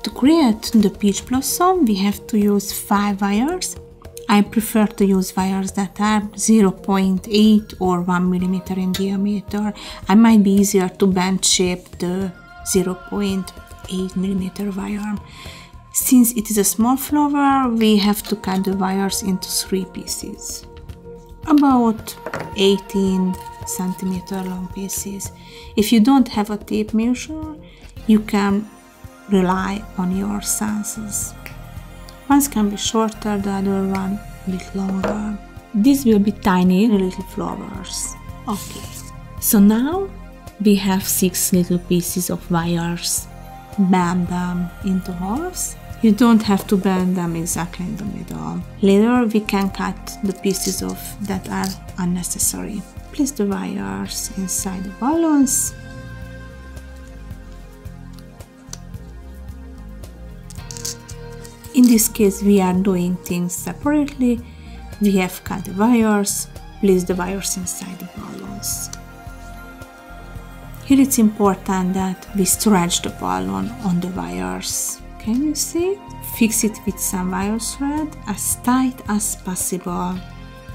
To create the peach blossom, we have to use 5 wires. I prefer to use wires that are 0.8 or 1 millimeter in diameter. I might be easier to bend shape the 0.8 millimeter wire. Since it is a small flower, we have to cut the wires into 3 pieces. About 18 centimeter long pieces. If you don't have a tape measure, you can rely on your senses. One can be shorter, the other one a bit longer. These will be tiny little flowers. Okay, so now we have 6 little pieces of wires. Bend them into halves. You don't have to bend them exactly in the middle. Later we can cut the pieces off that are unnecessary. Place the wires inside the balloons. In this case we are doing things separately. We have cut the wires, place the wires inside the balloons. Here it's important that we stretch the balloon on the wires. Can you see? Fix it with some wire thread as tight as possible.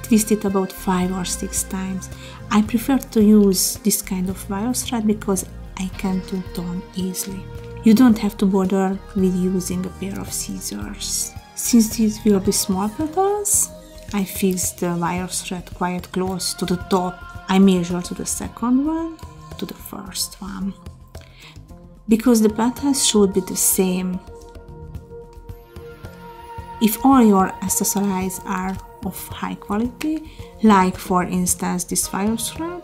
Twist it about 5 or 6 times. I prefer to use this kind of wire thread because I can do them easily. You don't have to bother with using a pair of scissors. Since these will be small petals, I fixed the wire thread quite close to the top. I measure to the second one, to the first one. Because the petals should be the same. If all your accessories are of high quality, like for instance this wire thread,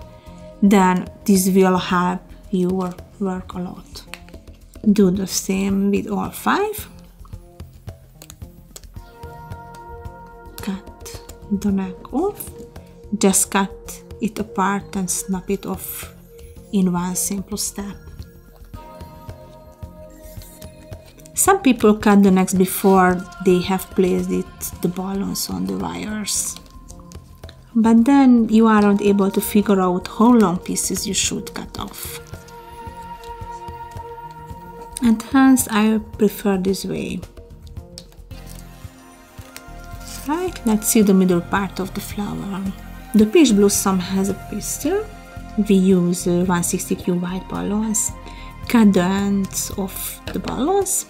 then this will help your work a lot. Do the same with all 5. Cut the neck off. Just cut it apart and snap it off in one simple step. Some people cut the necks before they have placed the balloons on the wires. But then you aren't able to figure out how long pieces you should cut off. And hence I prefer this way. Right, let's see the middle part of the flower. The peach blossom has a pistil. We use 160Q white balloons. Cut the ends of the balloons.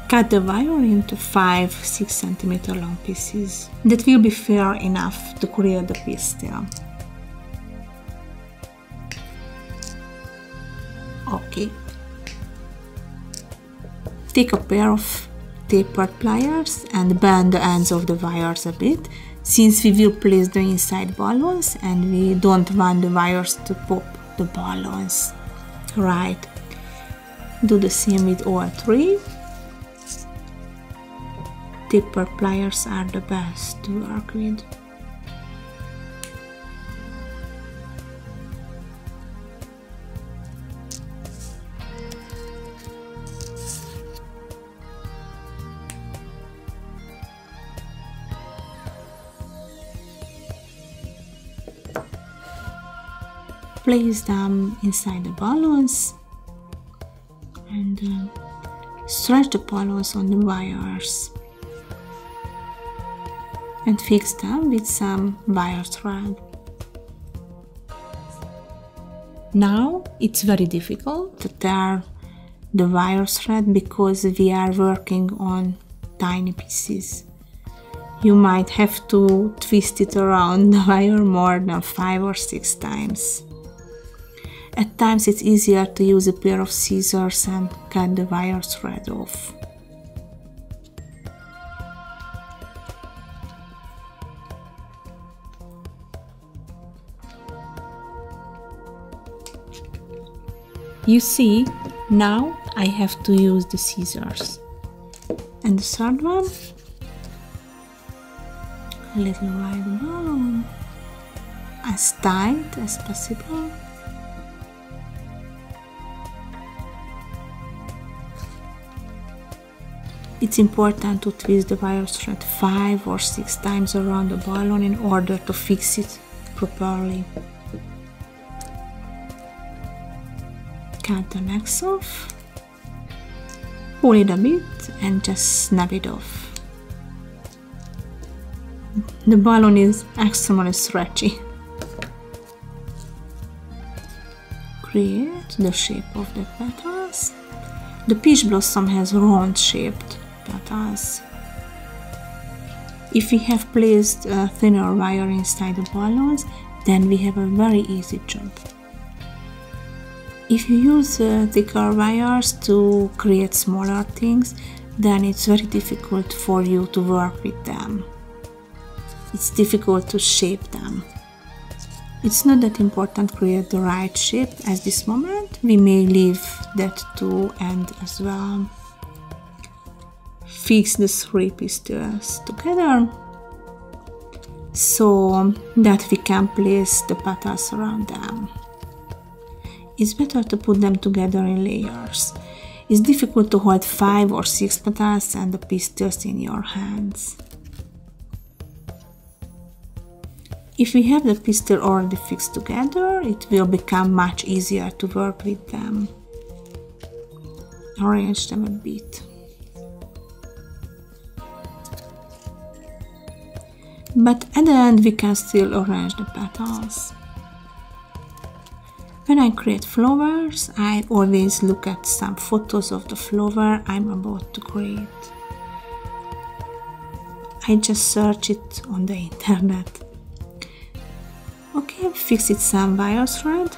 Cut the wire into 5-6 centimeter long pieces. That will be fair enough to create the pistil. Okay. Take a pair of tapered pliers and bend the ends of the wires a bit, since we will place the inside balloons and we don't want the wires to pop the balloons. Right. Do the same with all 3. Tapered pliers are the best to work with. Place them inside the balloons and stretch the balloons on the wires and fix them with some wire thread. Now it's very difficult to tear the wire thread because we are working on tiny pieces. You might have to twist it around the wire more than 5 or 6 times. At times it's easier to use a pair of scissors and cut the wire thread off. You see, now I have to use the scissors. And the third one, a little white balloon, as tight as possible. It's important to twist the wire thread 5 or 6 times around the balloon in order to fix it properly. cut the necks off, pull it a bit and just snap it off. The balloon is extremely stretchy. Create the shape of the petals. The peach blossom has round-shaped petals. If we have placed a thinner wire inside the balloons, then we have a very easy job. If you use thicker wires to create smaller things, then it's very difficult for you to work with them. It's difficult to shape them. It's not that important to create the right shape at this moment. We may leave that to end as well. Fix the 3 pistils together so that we can place the petals around them. It's better to put them together in layers. It's difficult to hold 5 or 6 petals and the pistils in your hands. If we have the pistil already fixed together, it will become much easier to work with them. Arrange them a bit. But at the end we can still arrange the petals. When I create flowers, I always look at some photos of the flower I'm about to create. I just search it on the internet. Okay, fix it some wire thread.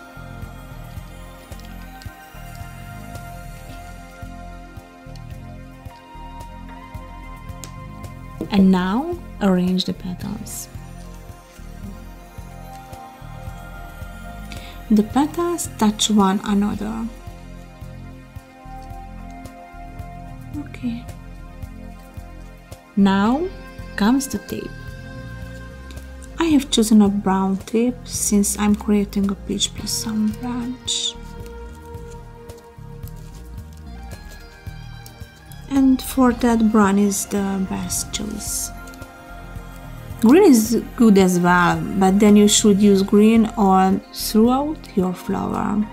And now arrange the petals. The petals touch one another. Okay. Now comes the tape. I have chosen a brown tape since I'm creating a peach blossom branch. And for that, brown is the best choice. Green is good as well, but then you should use green all throughout your flower.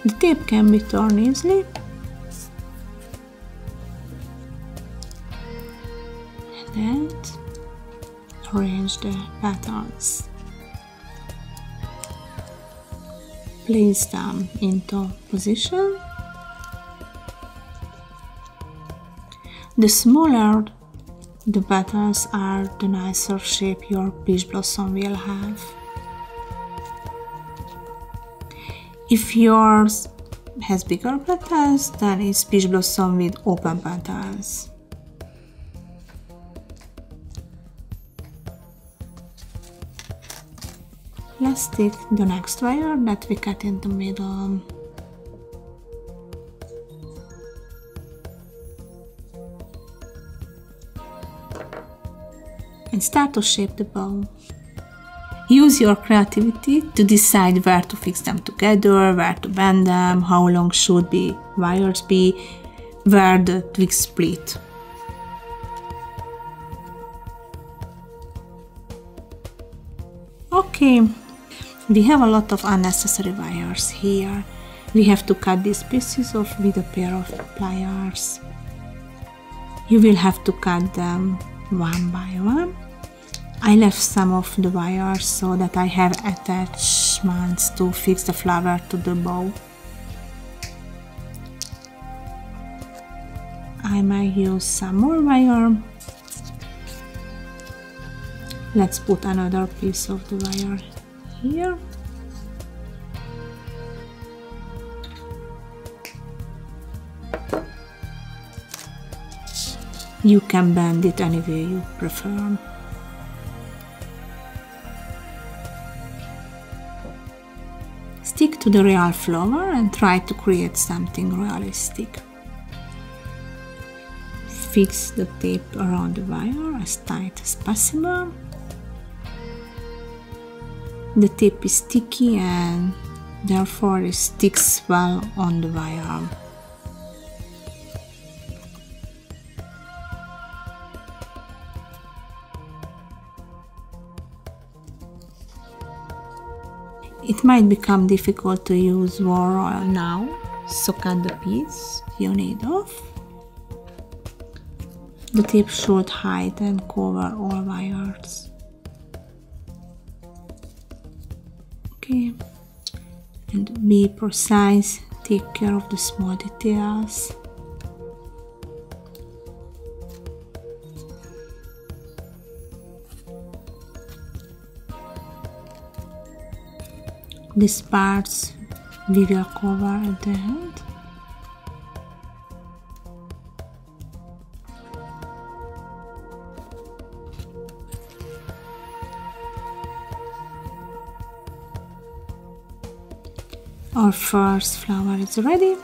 The tape can be torn easily. And then arrange the petals. Place them into position. The smaller the petals are, the nicer shape your peach blossom will have. If yours has bigger petals, then it's peach blossom with open petals. Let's take the next wire that we cut in the middle. And start to shape the bow. Use your creativity to decide where to fix them together, where to bend them, how long should the wires be, where the twigs split. Okay. We have a lot of unnecessary wires here. We have to cut these pieces off with a pair of pliers. You will have to cut them one by one. I left some of the wires so that I have attachments to fix the flower to the bow. I might use some more wire. Let's put another piece of the wire here. You can bend it any way you prefer. Stick to the real flower and try to create something realistic. Fix the tape around the wire as tight as possible. The tape is sticky and therefore it sticks well on the wire. It might become difficult to use war oil now, so cut the piece you need off. The tape should hide and cover all wires. Okay, and be precise, take care of the small details. These parts we will cover at the end. Our first flower is ready.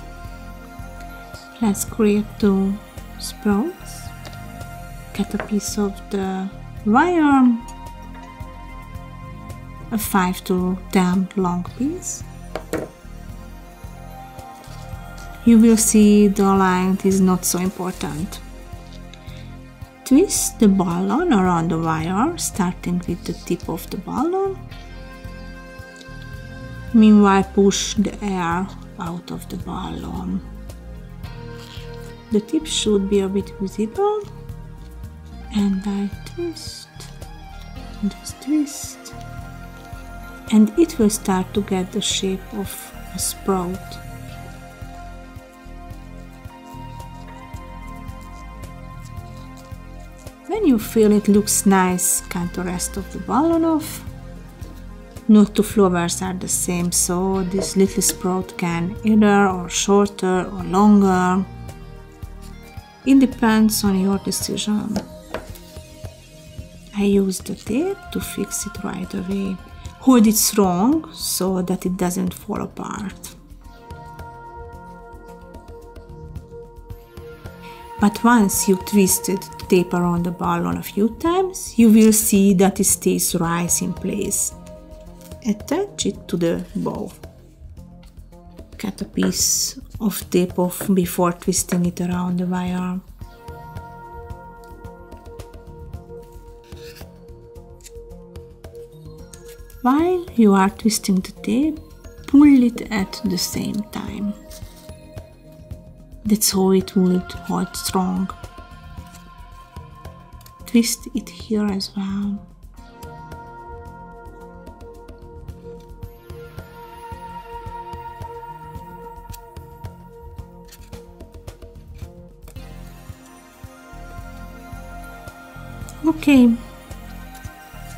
Let's create 2 sprouts. Cut a piece of the wire, a 5 to 10 long piece. You will see the length is not so important. Twist the balloon around the wire, starting with the tip of the balloon. Meanwhile, push the air out of the balloon. The tip should be a bit visible. And I twist, just twist. And it will start to get the shape of a sprout. When you feel it looks nice, cut the rest of the balloon off. No 2 flowers are the same, so this little sprout can either or shorter or longer. It depends on your decision. I use the tape to fix it right away. Hold it strong so that it doesn't fall apart. But once you twisted the tape around the balloon a few times, you will see that it stays right in place. Attach it to the bow. Cut a piece of tape off before twisting it around the wire. While you are twisting the tape, pull it at the same time. That's how it would hold strong. Twist it here as well. Okay,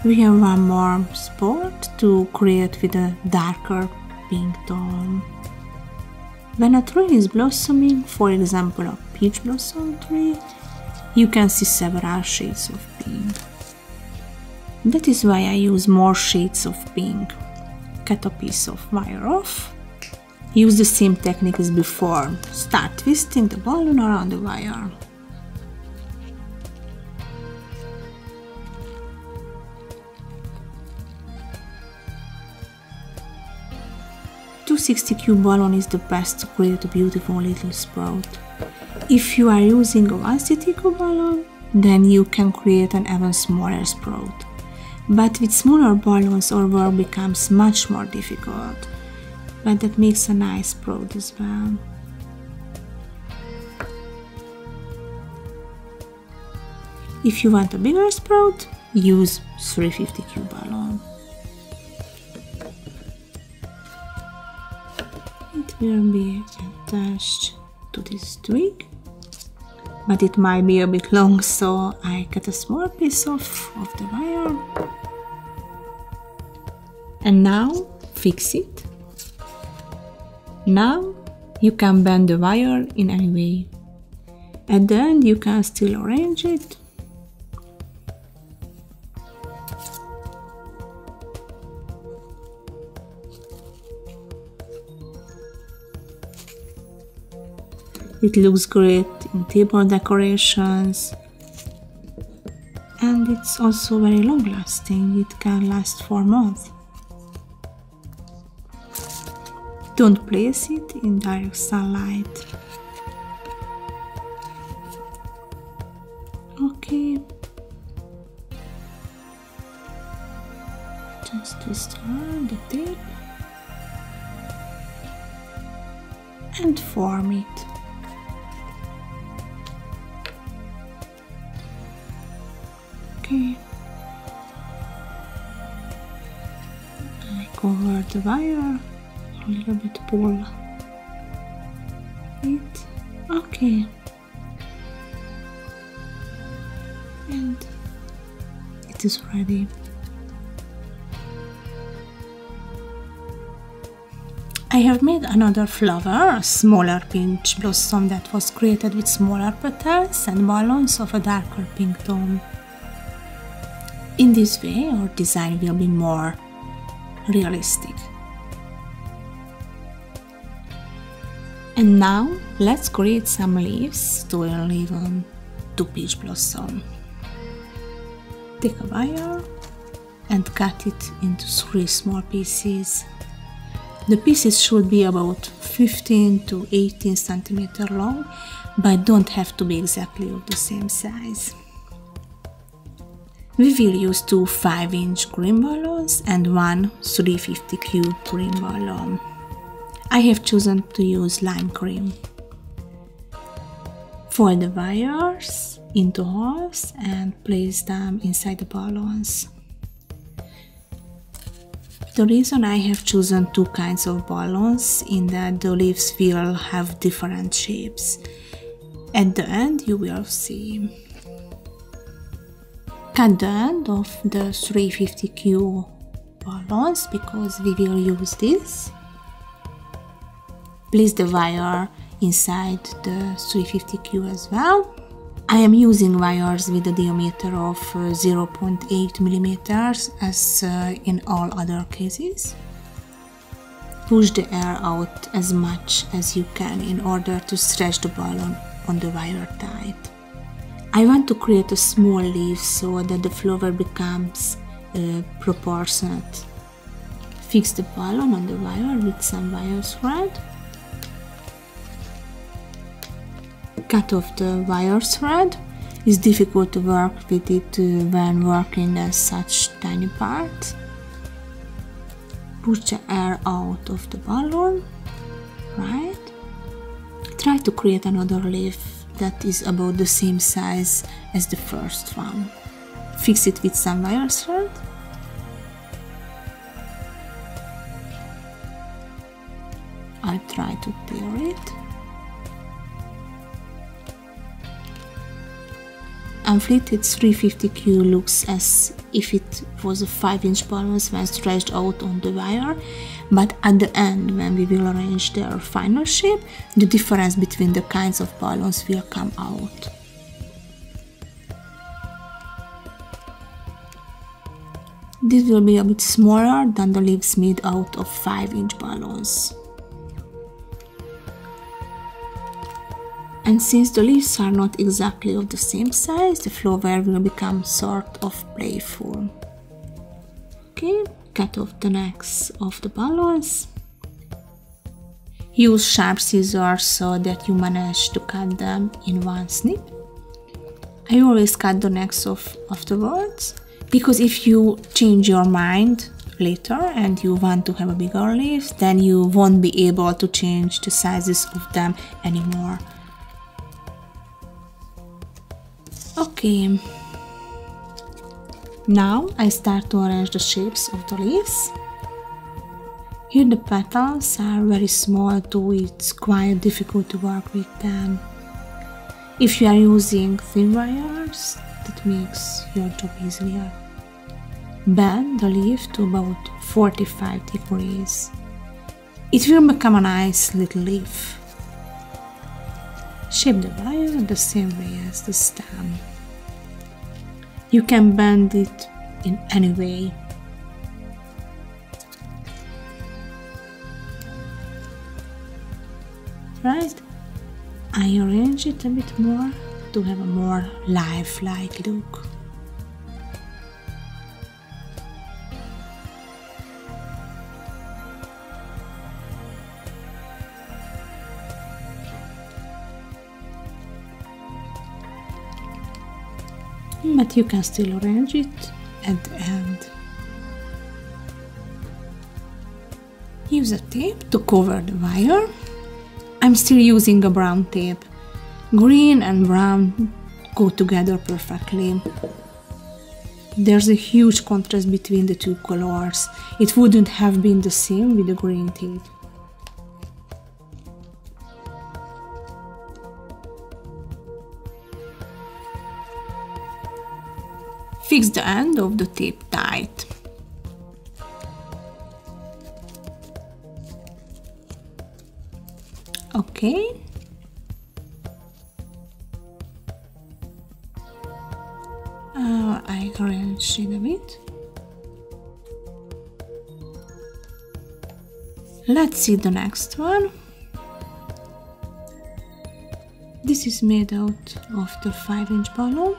we have one more spot to create with a darker pink tone. When a tree is blossoming, for example a peach blossom tree, you can see several shades of pink. That is why I use more shades of pink. Cut a piece of wire off. Use the same technique as before. Start twisting the balloon around the wire. .260 balloon is the best to create a beautiful little sprout. If you are using a 160 balloon, then you can create an even smaller sprout. But with smaller balloons, our work becomes much more difficult. But that makes a nice sprout as well. If you want a bigger sprout, use 350 balloon. It will be attached to this twig, but it might be a bit long, so I cut a small piece off of the wire. And now fix it. Now you can bend the wire in any way. At the end you can still arrange it. It looks great in table decorations, and it's also very long lasting. It can last for months. Don't place it in direct sunlight. Okay. Just twist around the tape. and form it. Okay. I cover the wire, a little bit pull it. Okay. And it is ready. I have made another flower, a smaller peach blossom that was created with smaller petals and balloons of a darker pink tone. In this way, our design will be more realistic. And now, let's create some leaves to enliven the peach blossom. Take a wire and cut it into 3 small pieces. The pieces should be about 15 to 18 centimeters long, but don't have to be exactly of the same size. We will use 2 5-inch green balloons and 1 350 cube green balloon. I have chosen to use lime green. Fold the wires into halves and place them inside the balloons. The reason I have chosen 2 kinds of balloons is that the leaves will have different shapes. At the end you will see. Cut the end of the 350Q balloons because we will use this. Place the wire inside the 350Q as well. I am using wires with a diameter of 0.8 millimeters as in all other cases. Push the air out as much as you can in order to stretch the balloon on the wire tight. I want to create a small leaf so that the flower becomes proportionate. Fix the balloon on the wire with some wire thread. Cut off the wire thread. It's difficult to work with it when working as such tiny parts. Push the air out of the balloon, right? Try to create another leaf that is about the same size as the first one. Fix it with some wire thread. I'll try to tear it. Inflated 350Q looks as if it was a 5-inch balloon when stretched out on the wire, but at the end, when we will arrange their final shape, the difference between the kinds of balloons will come out. This will be a bit smaller than the leaves made out of 5-inch balloons. And since the leaves are not exactly of the same size, the flower will become sort of playful. Okay, cut off the necks of the balloons. Use sharp scissors so that you manage to cut them in one snip. I always cut the necks off afterwards, because if you change your mind later and you want to have a bigger leaf, then you won't be able to change the sizes of them anymore. Okay, now I start to arrange the shapes of the leaves. Here the petals are very small too, it's quite difficult to work with them. If you are using thin wires, that makes your job easier. Bend the leaf to about 45 degrees. It will become a nice little leaf. Shape the wire the same way as the stem. You can bend it in any way. Right? I arrange it a bit more to have a more lifelike look. But you can still arrange it at the end. Use a tape to cover the wire. I'm still using a brown tape. Green and brown go together perfectly. There's a huge contrast between the two colors. It wouldn't have been the same with the green tape. Fix the end of the tape tight. Okay. I arranged it a bit. Let's see the next one. This is made out of the 5-inch balloon.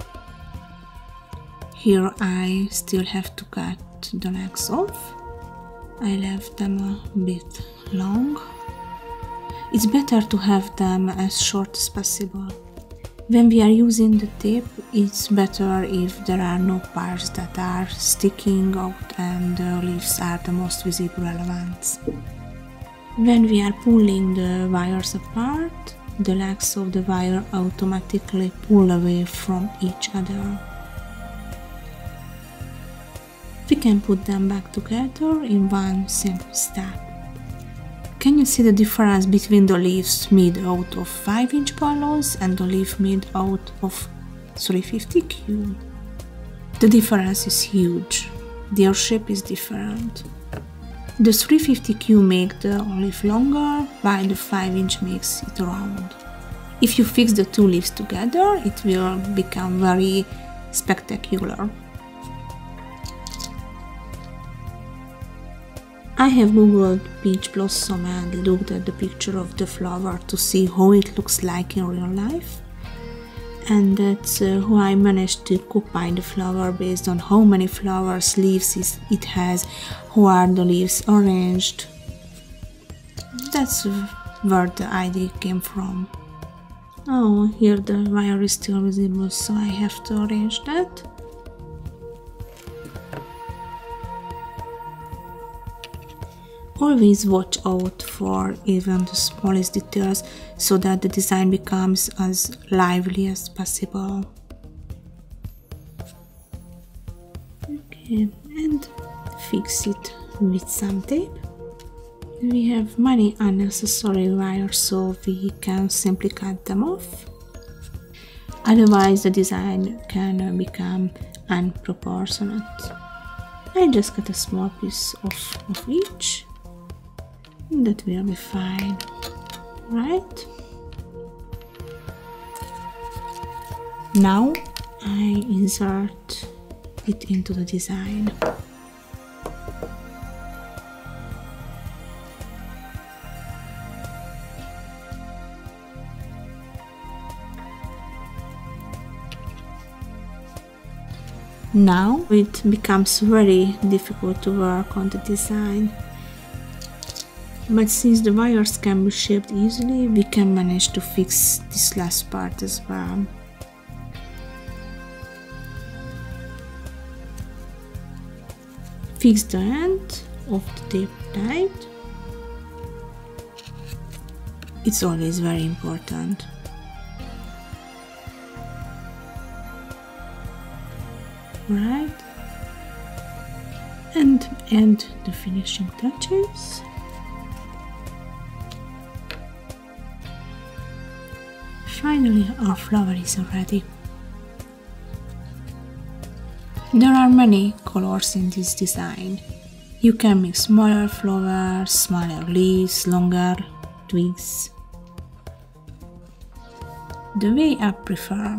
Here I still have to cut the legs off. I left them a bit long. It's better to have them as short as possible. When we are using the tape, it's better if there are no parts that are sticking out and the leaves are the most visible elements. When we are pulling the wires apart, the legs of the wire automatically pull away from each other. We can put them back together in one simple step. Can you see the difference between the leaves made out of 5-inch balloons and the leaf made out of 350Q? The difference is huge. Their shape is different. The 350Q makes the leaf longer, while the 5-inch makes it round. If you fix the two leaves together, it will become very spectacular. I have googled peach blossom and looked at the picture of the flower to see how it looks like in real life. And that's how I managed to combine the flower based on how many flowers, leaves it has, how are the leaves arranged. That's where the idea came from. Oh, here the wire is still visible, so I have to arrange that. Always watch out for even the smallest details so that the design becomes as lively as possible. Okay, and fix it with some tape. We have many unnecessary wires, so we can simply cut them off. Otherwise the design can become unproportionate. I just cut a small piece of each. That will be fine, right? Now I insert it into the design. Now it becomes very difficult to work on the design. But since the wires can be shaped easily, we can manage to fix this last part as well. Fix the end of the tape tight. It's always very important. Right? And add the finishing touches. Finally, our flower is ready. There are many colors in this design. You can make smaller flowers, smaller leaves, longer twigs. The way I prefer